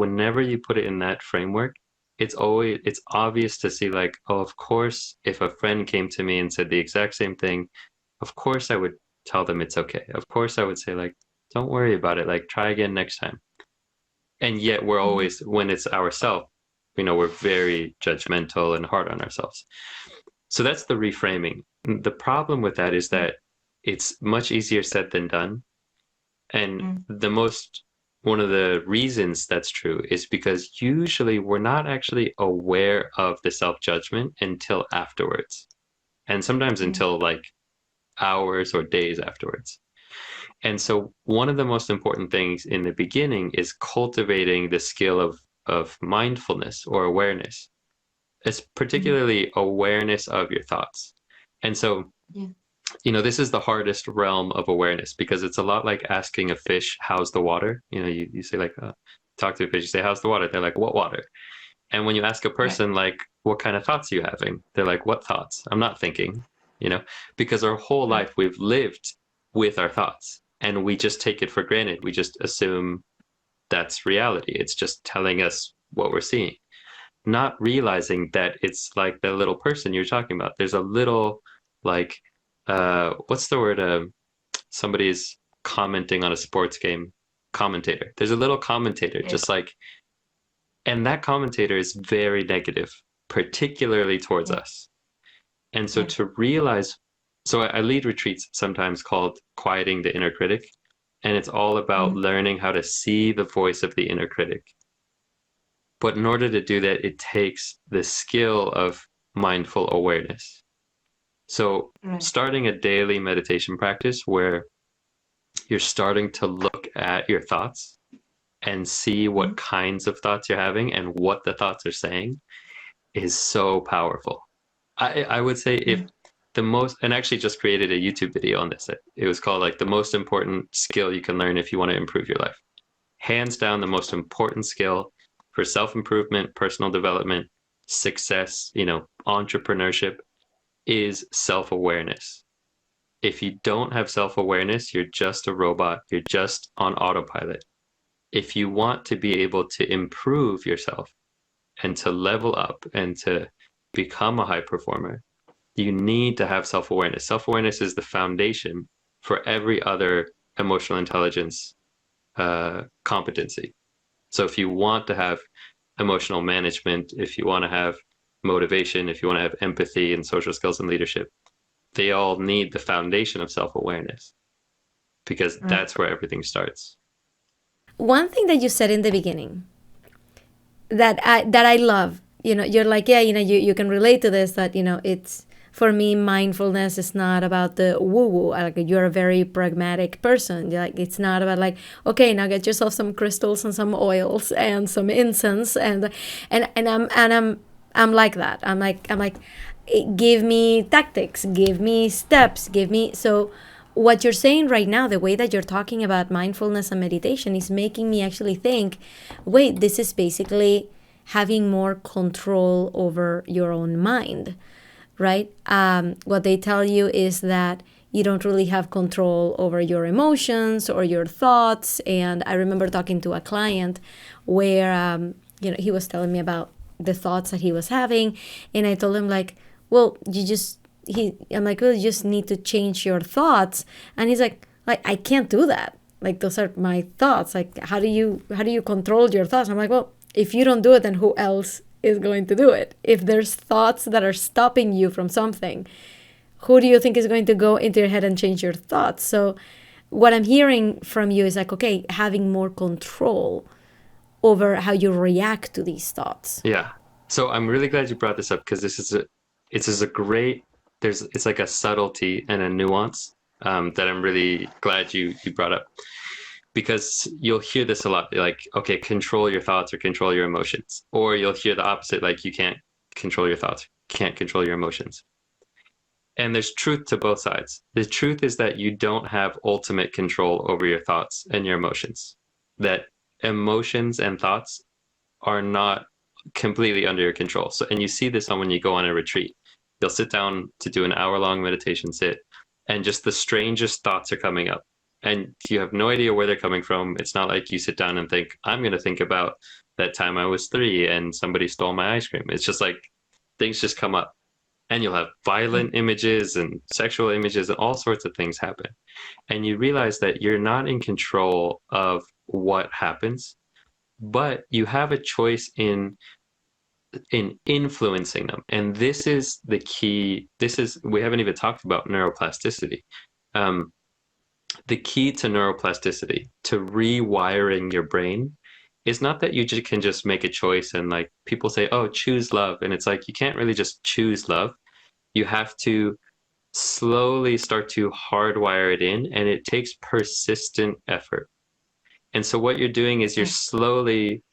whenever you put it in that framework, it's obvious to see, like, oh, of course, if a friend came to me and said the exact same thing, of course I would tell them it's okay. Of course I would say, like, don't worry about it, like, try again next time. And yet we're always, when it's ourselves, we're very judgmental and hard on ourselves. So that's the reframing. The problem with that is that it's much easier said than done. And one of the reasons that's true is because usually we're not actually aware of the self-judgment until afterwards. And sometimes until like hours or days afterwards. And so one of the most important things in the beginning is cultivating the skill of mindfulness or awareness. It's particularly awareness of your thoughts. And so, this is the hardest realm of awareness, because it's a lot like asking a fish, how's the water? You say, like, talk to a fish, you say, how's the water? They're like, what water? And when you ask a person, like, what kind of thoughts are you having? They're like, what thoughts? I'm not thinking, because our whole life we've lived with our thoughts and we just take it for granted. We just assume that's reality. It's just telling us what we're seeing, not realizing that it's like the little person you're talking about. There's a little, like, what's the word? Somebody's commenting on a sports game, commentator. There's a little commentator, just like, and that commentator is very negative, particularly towards us. And so to realize, so I lead retreats sometimes called Quieting the Inner Critic. And it's all about learning how to see the voice of the inner critic. But in order to do that, it takes the skill of mindful awareness. So starting a daily meditation practice where you're starting to look at your thoughts and see what kinds of thoughts you're having and what the thoughts are saying is so powerful. I would say if the most, and actually just created a YouTube video on this. It was called, like, the most important skill you can learn if you want to improve your life. Hands down, the most important skill for self-improvement, personal development, success, entrepreneurship is self-awareness. If you don't have self-awareness, you're just a robot. You're just on autopilot. If you want to be able to improve yourself and to level up and to become a high performer, you need to have self-awareness. Self-awareness is the foundation for every other emotional intelligence competency. So if you want to have emotional management, if you want to have motivation, if you want to have empathy and social skills and leadership, they all need the foundation of self-awareness, because that's where everything starts. One thing that you said in the beginning that I love, you're like, you can relate to this, that, it's, for me, mindfulness is not about the woo-woo. Like, you're a very pragmatic person. Like, it's not about, like, okay, now get yourself some crystals and some oils and some incense, and I'm like that. I'm like, give me tactics, give me steps, so what you're saying right now, the way that you're talking about mindfulness and meditation, is making me actually think, wait, this is basically having more control over your own mind, right? What they tell you is that you don't really have control over your emotions or your thoughts. And I remember talking to a client where, he was telling me about the thoughts that he was having. And I told him, like, well, I'm like, well, you just need to change your thoughts. And he's like, I can't do that. Like, those are my thoughts. Like, how do you control your thoughts? I'm like, well, if you don't do it, then who else is going to do it? If there's thoughts that are stopping you from something, who do you think is going to go into your head and change your thoughts? So what I'm hearing from you is like, okay, having more control over how you react to these thoughts. Yeah. So I'm really glad you brought this up, because it's a great, it's like a subtlety and a nuance that I'm really glad you brought up, because you'll hear this a lot, like, okay, control your thoughts or control your emotions, or you'll hear the opposite, like, you can't control your thoughts, can't control your emotions. And there's truth to both sides. The truth is that you don't have ultimate control over your thoughts and your emotions, that emotions and thoughts are not completely under your control. So, and you see this when you go on a retreat. You'll sit down to do an hour-long meditation sit, and just the strangest thoughts are coming up, and you have no idea where they're coming from. It's not like you sit down and think, I'm going to think about that time I was 3 and somebody stole my ice cream. It's just like things just come up, and you'll have violent images and sexual images and all sorts of things happen. And you realize that you're not in control of what happens, but you have a choice in influencing them. And this is the key. We haven't even talked about neuroplasticity. The key to neuroplasticity, to rewiring your brain, is not that you can just make a choice and, like, people say, oh, choose love. And it's like, you can't really just choose love. You have to slowly start to hardwire it in, and it takes persistent effort. And so what you're doing is you're slowly,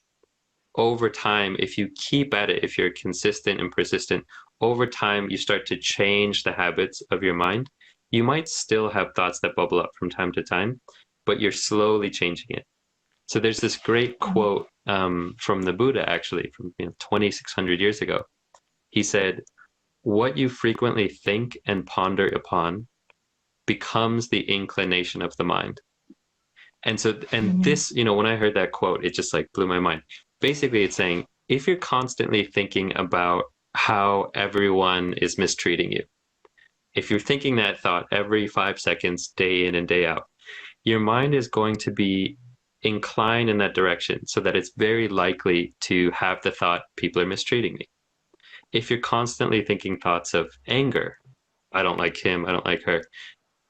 over time, if you keep at it, if you're consistent and persistent, over time, you start to change the habits of your mind. You might still have thoughts that bubble up from time to time, but you're slowly changing it. So there's this great quote from the Buddha, actually, from 2,600 years ago. He said, what you frequently think and ponder upon becomes the inclination of the mind. And so, this, when I heard that quote, it just like blew my mind. Basically, it's saying, if you're constantly thinking about how everyone is mistreating you, if you're thinking that thought every 5 seconds, day in and day out, your mind is going to be inclined in that direction, so that it's very likely to have the thought, people are mistreating me. If you're constantly thinking thoughts of anger, I don't like him, I don't like her,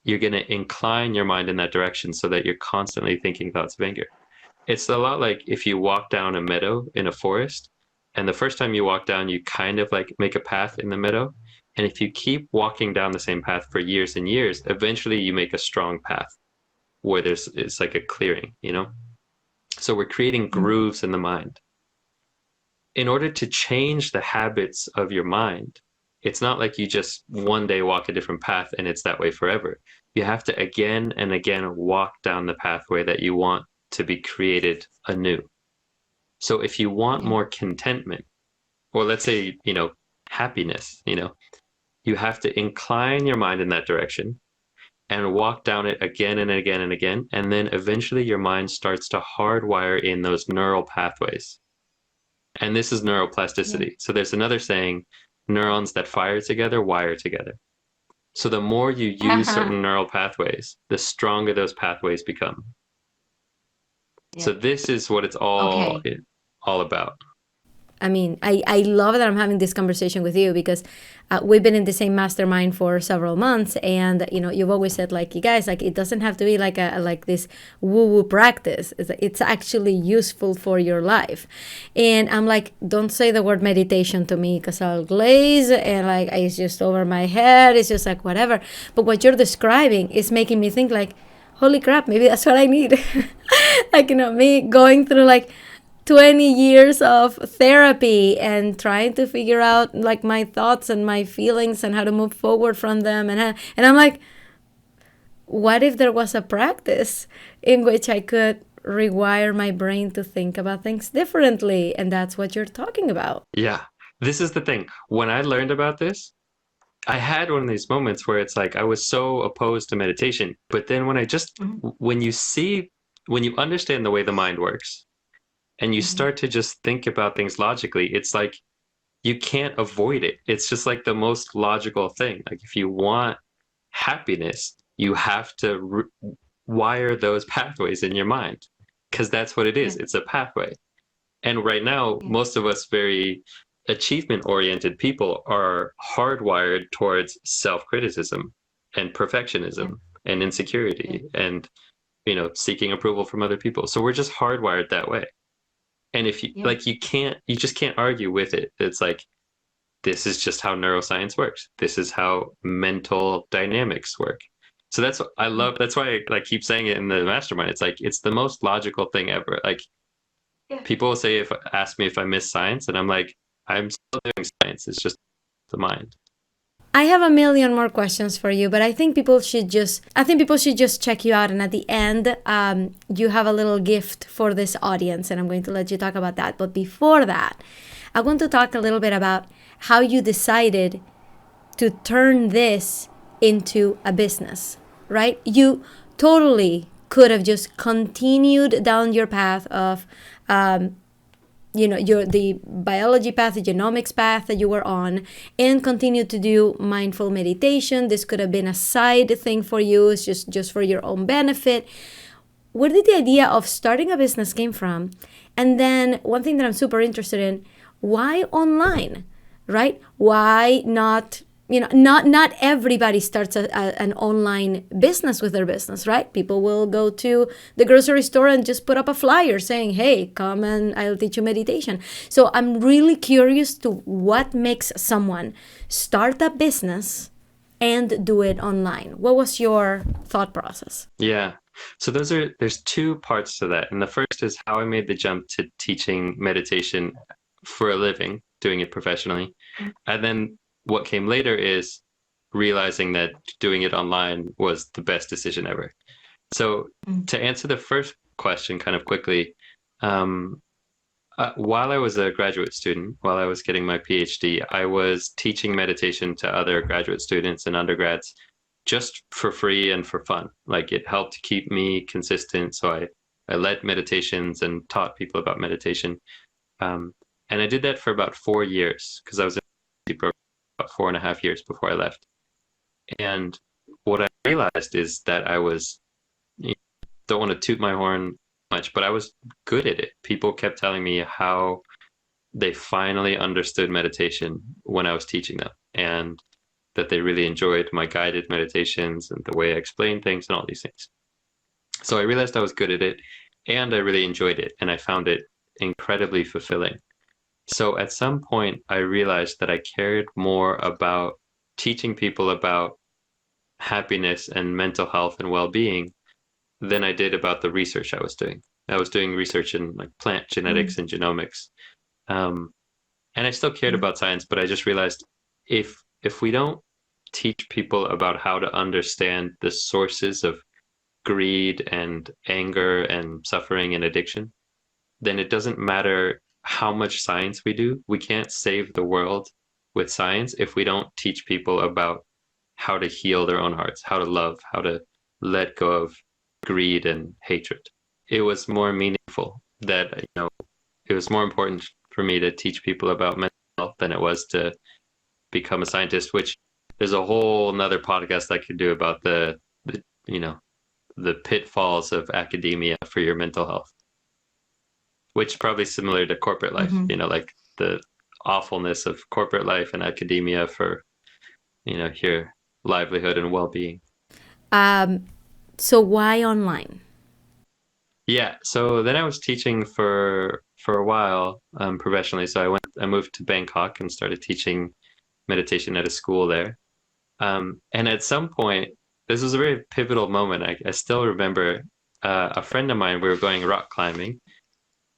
you're going to incline your mind in that direction, so that you're constantly thinking thoughts of anger. It's a lot like if you walk down a meadow in a forest, and the first time you walk down, you kind of like make a path in the meadow. And if you keep walking down the same path for years and years, eventually you make a strong path where it's like a clearing, So we're creating grooves in the mind. In order to change the habits of your mind, it's not like you just one day walk a different path and it's that way forever. You have to again and again walk down the pathway that you want to be created anew. So if you want more contentment, or let's say, happiness, you have to incline your mind in that direction and walk down it again and again and again. And then eventually your mind starts to hardwire in those neural pathways. And this is neuroplasticity. So there's another saying, neurons that fire together wire together. So the more you use certain neural pathways, the stronger those pathways become. So this is what it's all about. I mean, I love that I'm having this conversation with you, because we've been in the same mastermind for several months, and you've always said, like, you guys, like, it doesn't have to be like this woo-woo practice. It's actually useful for your life. And I'm like, don't say the word meditation to me, because I'll glaze, and like it's just over my head. It's just like whatever. But what you're describing is making me think, like, holy crap, maybe that's what I need. Like, me going through like 20 years of therapy and trying to figure out like my thoughts and my feelings and how to move forward from them. And I'm like, what if there was a practice in which I could rewire my brain to think about things differently? And that's what you're talking about. Yeah, this is the thing. When I learned about this, I had one of these moments where it's like I was so opposed to meditation. But then when when you understand the way the mind works, and you start to just think about things logically, it's like you can't avoid it. It's just like the most logical thing. Like if you want happiness, you have to wire those pathways in your mind, because that's what it is. It's a pathway. And right now, most of us very achievement-oriented people are hardwired towards self-criticism and perfectionism and insecurity and, seeking approval from other people. So we're just hardwired that way. And if you you just can't argue with it. It's like, this is just how neuroscience works. This is how mental dynamics work. So that's what I love. That's why I keep saying it in the mastermind. It's like, it's the most logical thing ever. Like, people say, ask me if I miss science, and I'm like, I'm still doing science. It's just the mind. I have a million more questions for you, but I think people should just check you out. And at the end, you have a little gift for this audience, and I'm going to let you talk about that. But before that, I want to talk a little bit about how you decided to turn this into a business, right? You totally could have just continued down your path of the biology path, the genomics path that you were on, and continue to do mindful meditation. This could have been a side thing for you. It's just for your own benefit. Where did the idea of starting a business came from? And then one thing that I'm super interested in, why online, right? Why not? Not everybody starts an online business with their business, right? People will go to the grocery store and just put up a flyer saying, hey, come and I'll teach you meditation. So I'm really curious to what makes someone start a business and do it online. What was your thought process? Yeah. So there's two parts to that. And the first is how I made the jump to teaching meditation for a living, doing it professionally. And then what came later is realizing that doing it online was the best decision ever. So to answer the first question kind of quickly, while I was a graduate student, while I was getting my PhD, I was teaching meditation to other graduate students and undergrads just for free and for fun. Like, it helped keep me consistent. So I led meditations and taught people about meditation. And I did that for about 4 years because I was in the program about 4.5 years before I left. And what I realized is that I was, don't want to toot my horn much, but I was good at it. People kept telling me how they finally understood meditation when I was teaching them, and that they really enjoyed my guided meditations and the way I explained things and all these things. So I realized I was good at it, and I really enjoyed it, and I found it incredibly fulfilling. So at some point, I realized that I cared more about teaching people about happiness and mental health and well-being than I did about the research I was doing. I was doing research in plant genetics and genomics. And I still cared about science, but I just realized if we don't teach people about how to understand the sources of greed and anger and suffering and addiction, then it doesn't matter how much science we do. We can't save the world with science if we don't teach people about how to heal their own hearts, how to love, how to let go of greed and hatred. It was more meaningful that, it was more important for me to teach people about mental health than it was to become a scientist, which there's a whole nother podcast I could do about the pitfalls of academia for your mental health, which is probably similar to corporate life, like the awfulness of corporate life and academia for, your livelihood and well-being. So why online? Yeah, so then I was teaching for a while professionally. So I moved to Bangkok and started teaching meditation at a school there. And at some point, this was a very pivotal moment. I still remember a friend of mine, we were going rock climbing,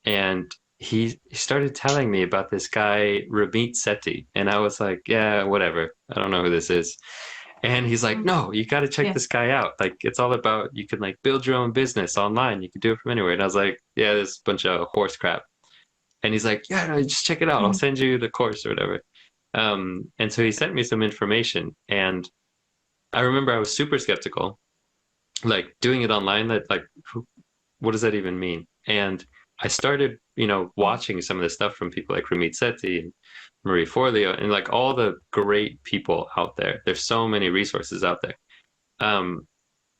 and he started telling me about this guy, Ramit Sethi. And I was like, yeah, whatever. I don't know who this is. And he's like, no, you got to check this guy out. Like, it's all about, you can build your own business online. You can do it from anywhere. And I was like, yeah, this is a bunch of horse crap. And he's like, yeah, no, just check it out. I'll send you the course or whatever. And so he sent me some information. And I remember I was super skeptical, doing it online, what does that even mean? And I started, watching some of the stuff from people like Ramit Sethi and Marie Forleo and all the great people out there. There's so many resources out there.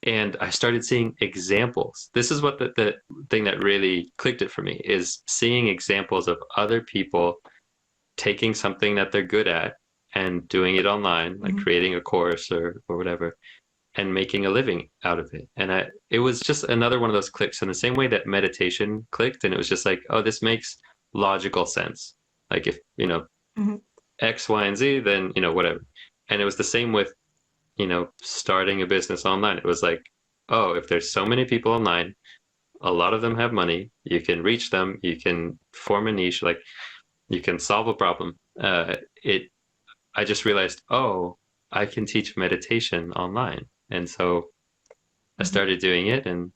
And I started seeing examples. This is what the thing that really clicked it for me, is seeing examples of other people taking something that they're good at and doing it online, like creating a course or whatever, and making a living out of it. And it was just another one of those clicks, in the same way that meditation clicked. And it was just like, oh, this makes logical sense. Like if, X, Y, and Z, then, whatever. And it was the same with, starting a business online. It was like, oh, if there's so many people online, a lot of them have money, you can reach them, you can form a niche, like you can solve a problem. I just realized, oh, I can teach meditation online. And so I started doing it, and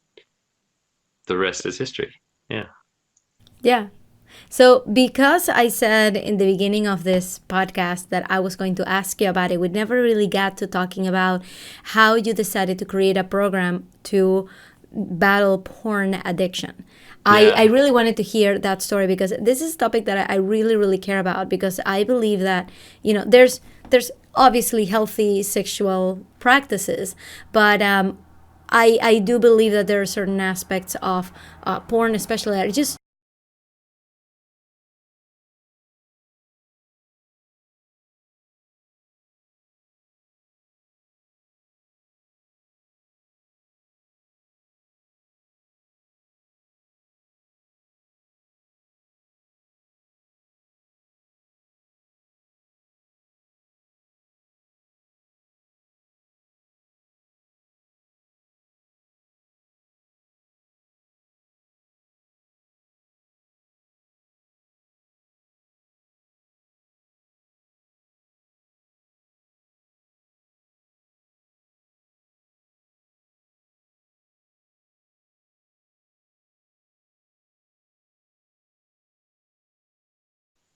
the rest is history. Yeah. Yeah. So because I said in the beginning of this podcast that I was going to ask you about it, we never really got to talking about how you decided to create a program to battle porn addiction. Yeah. I really wanted to hear that story, because this is a topic that I really, really care about, because I believe that, there's obviously healthy sexual practices, but I do believe that there are certain aspects of porn, especially, that just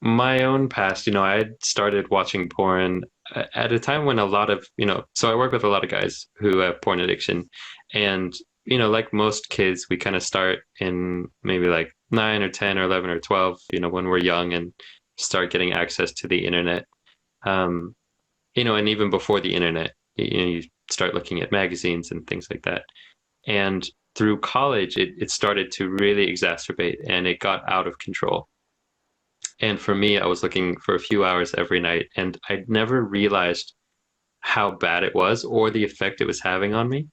My own past, I had started watching porn at a time when a lot of, so I work with a lot of guys who have porn addiction. And, like most kids, we kind of start in maybe like 9 or 10 or 11 or 12, when we're young, and start getting access to the internet. And even before the internet, you start looking at magazines and things like that. And through college, it started to really exacerbate, and it got out of control. And for me, I was looking for a few hours every night, and I never realized how bad it was or the effect it was having on me.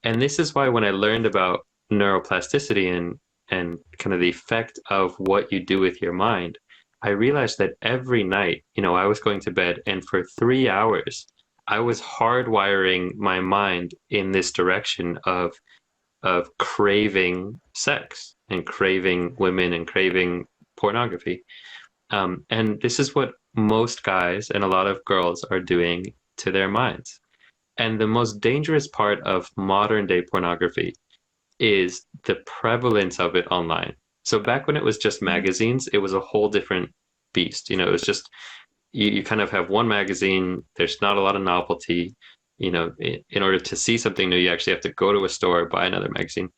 And this is why when I learned about neuroplasticity and kind of the effect of what you do with your mind, I realized that every night, I was going to bed, and for 3 hours, I was hardwiring my mind in this direction of craving sex and craving women and craving pornography. And this is what most guys and a lot of girls are doing to their minds. And the most dangerous part of modern day pornography is the prevalence of it online. So back when it was just magazines, it was a whole different beast. It was just, you kind of have one magazine, there's not a lot of novelty. In order to see something new, you actually have to go to a store, buy another magazine.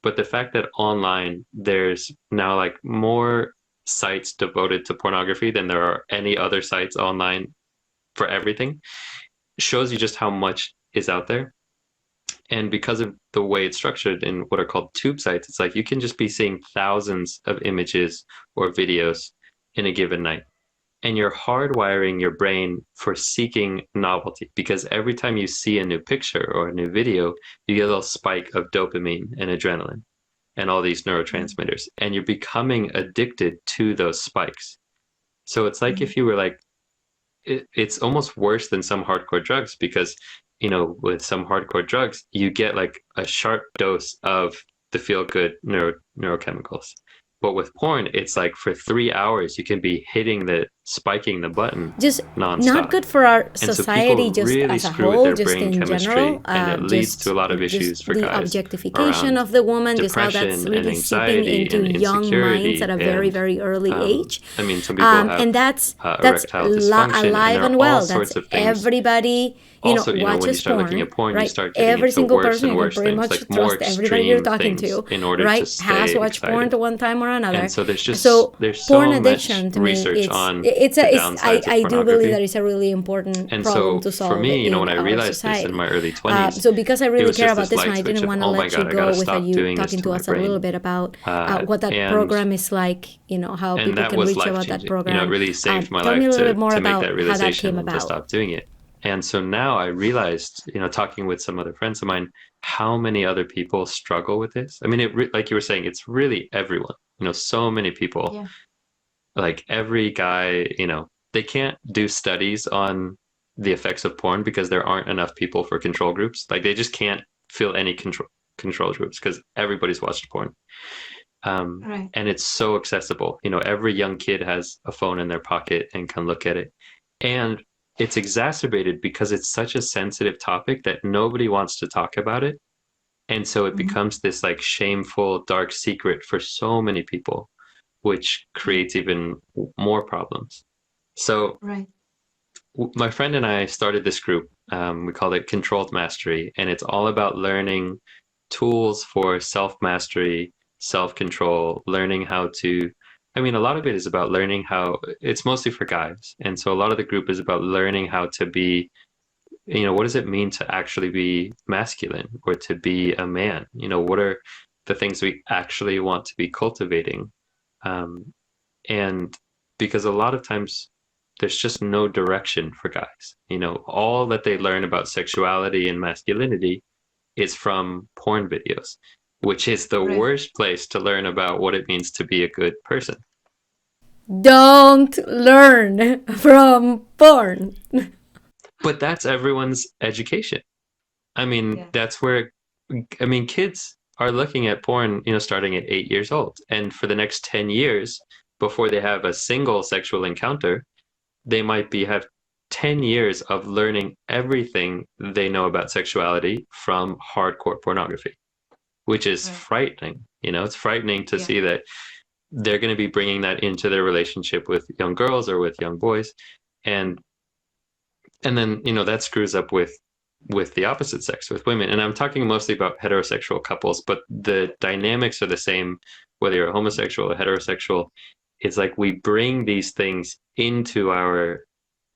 But the fact that online, there's now like more sites devoted to pornography than there are any other sites online for everything, shows you just how much is out there. And because of the way it's structured in what are called tube sites, it's like you can just be seeing thousands of images or videos in a given night. And you're hardwiring your brain for seeking novelty, because every time you see a new picture or a new video, you get a little spike of dopamine and adrenaline and all these neurotransmitters, and you're becoming addicted to those spikes. So it's like if you were like, it's almost worse than some hardcore drugs, because, with some hardcore drugs, you get like a sharp dose of the feel-good neurochemicals. But with porn, it's like for 3 hours, you can be spiking the button just nonstop. Not good for our So society, just really as a whole, just in general. And it leads to a lot of issues for the guys. The objectification of the woman, just how that's really seeping into young minds at a very, very early age. I mean, some people have and that's alive and well. That's everybody. Also, watches when you start porn, looking at porn, right? you start getting Every into single worse person, and worse pretty things, much like more trust everybody you're talking to, in order right? to stay Has watched excited. porn to one time or another. And so there's porn so addiction much to me, research on it's the a it's downsides of I do believe pornography. that it's a really important And problem so to for solve me, in when I our realized this in society. my early 20s, So because I it really was care just about this this one, light I switch didn't of, want to oh my let you God, I gotta go without stop you doing this talking to to my us a little brain. bit about what that And program is like, how people that can was reach life about that changing. You know, it program. really saved my Tell me life a little bit more to make about that how that realization came and to about. stop doing it. And so now I realized, talking with some other friends of mine, how many other people struggle with this. I mean, like you were saying, it's really everyone. So many people. Yeah. Like every guy, they can't do studies on the effects of porn because there aren't enough people for control groups. Like they just can't fill any control groups because everybody's watched porn. Right. And it's so accessible. Every young kid has a phone in their pocket and can look at it. And it's exacerbated because it's such a sensitive topic that nobody wants to talk about it. And so it becomes this like shameful, dark secret for so many people, which creates even more problems. So Right. my friend and I started this group. We called it Controlled Mastery, and it's all about learning tools for self-mastery, self-control, learning how to, I mean, a lot of it is about learning how, it's mostly for guys. And so a lot of the group is about learning how to be, what does it mean to actually be masculine or to be a man? What are the things we actually want to be cultivating? And because a lot of times there's just no direction for guys. All that they learn about sexuality and masculinity is from porn videos, which is the worst place to learn about what it means to be a good person. Don't learn from porn. But that's everyone's education. I mean, that's where, kids are looking at porn, starting at 8 years old. And for the next 10 years, before they have a single sexual encounter, they might have 10 years of learning everything they know about sexuality from hardcore pornography, which is frightening. It's frightening to see that they're going to be bringing that into their relationship with young girls or with young boys. And then, that screws up with the opposite sex, with women. And I'm talking mostly about heterosexual couples, but the dynamics are the same, whether you're homosexual or heterosexual. It's like we bring these things into our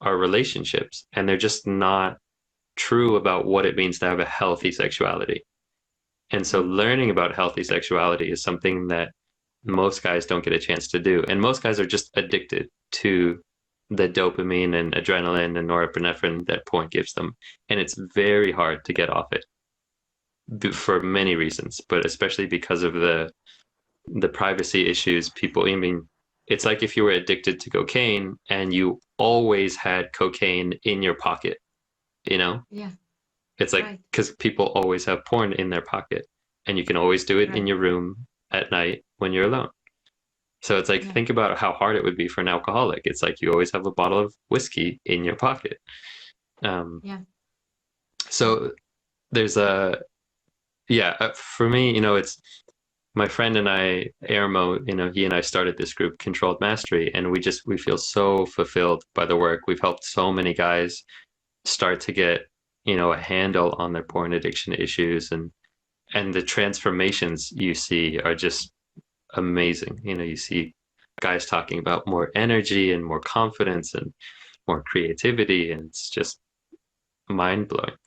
relationships, and they're just not true about what it means to have a healthy sexuality. And so learning about healthy sexuality is something that most guys don't get a chance to do. And most guys are just addicted to the dopamine and adrenaline and norepinephrine that porn gives them. And it's very hard to get off it for many reasons, but especially because of the privacy issues. It's like if you were addicted to cocaine and you always had cocaine in your pocket, Yeah. It's like, because people always have porn in their pocket, and you can always do it in your room at night when you're alone. So it's like, think about how hard it would be for an alcoholic. It's like you always have a bottle of whiskey in your pocket. So there's for me, it's my friend and I, Ermo, he and I started this group, Controlled Mastery, and we feel so fulfilled by the work. We've helped so many guys start to get, a handle on their porn addiction issues, and the transformations you see are just amazing. You see guys talking about more energy and more confidence and more creativity, and it's just mind-blowing.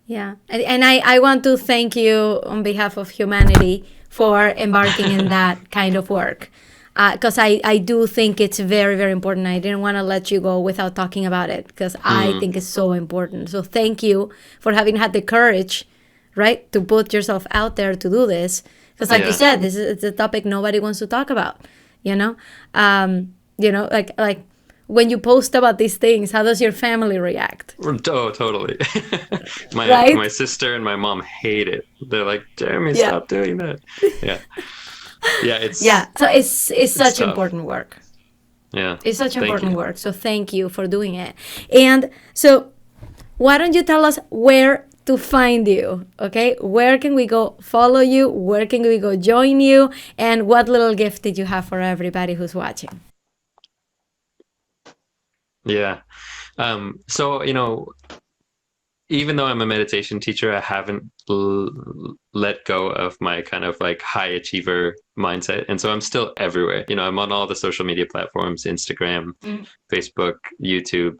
Yeah. And I want to thank you on behalf of humanity for embarking in that kind of work. Because I do think it's very, very important. I didn't want to let you go without talking about it, because I think it's so important. So thank you for having had the courage, right, to put yourself out there to do this. Because like you said, it's a topic nobody wants to talk about, like when you post about these things, how does your family react? Oh, totally. My sister and my mom hate it. They're like, Jeremy, stop doing that. So it's such tough. Important work. Yeah, it's such important work. So thank you for doing it. And so why don't you tell us where to find you? Okay, where can we go follow you? Where can we go join you? And what little gift did you have for everybody who's watching? So even though I'm a meditation teacher, I haven't let go of my kind of like high achiever mindset. And so I'm still everywhere. I'm on all the social media platforms, Instagram, Facebook, YouTube.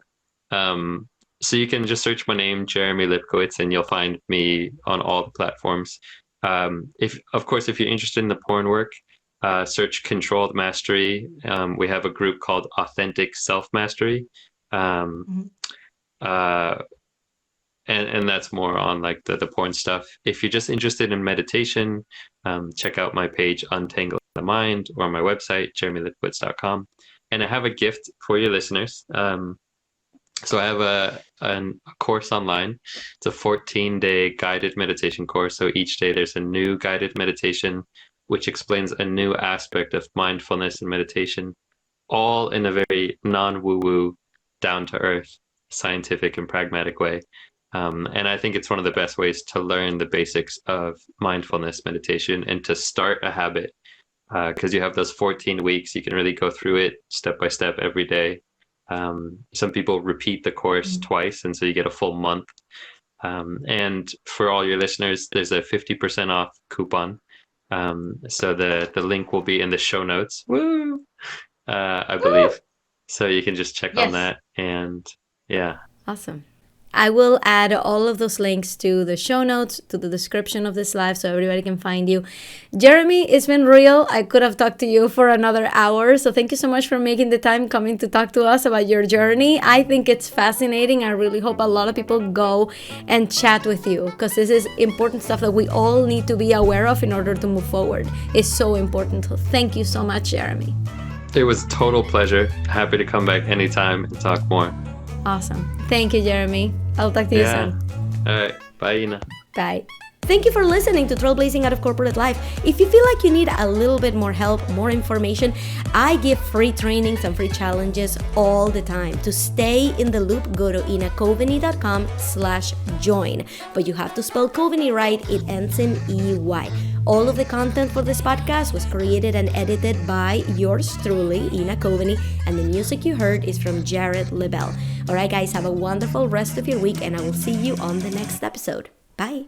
So you can just search my name, Jeremy Lipkowitz, and you'll find me on all the platforms. If you're interested in the porn work, search Controlled Mastery. We have a group called Authentic Self Mastery. And that's more on like the porn stuff. If you're just interested in meditation, check out my page, Untangling the Mind, or my website, jeremylipkowitz.com. And I have a gift for your listeners. So I have a course online. It's a 14-day guided meditation course. So each day there's a new guided meditation, which explains a new aspect of mindfulness and meditation, all in a very non-woo-woo, down-to-earth, scientific and pragmatic way. And I think it's one of the best ways to learn the basics of mindfulness meditation and to start a habit, because you have those 14 weeks. You can really go through it step by step every day. Some people repeat the course twice, and so you get a full month. And for all your listeners, there's a 50% off coupon. So the link will be in the show notes. Woo! I believe. So you can just check on that, and yeah. Awesome. I will add all of those links to the show notes, to the description of this live, so everybody can find you. Jeremy, it's been real. I could have talked to you for another hour. So thank you so much for making the time coming to talk to us about your journey. I think it's fascinating. I really hope a lot of people go and chat with you, because this is important stuff that we all need to be aware of in order to move forward. It's so important. So thank you so much, Jeremy. It was a total pleasure. Happy to come back anytime and talk more. Awesome. Thank you, Jeremy. I'll talk to you soon. All right. Bye, Ina. Bye. Thank you for listening to Trailblazing Out of Corporate Life. If you feel like you need a little bit more help, more information, I give free trainings and free challenges all the time. To stay in the loop, go to inacoveney.com/join. But you have to spell Coveney right. It ends in EY. All of the content for this podcast was created and edited by yours truly, Ina Coveney, and the music you heard is from Jared Lebel. All right, guys, have a wonderful rest of your week, and I will see you on the next episode. Bye.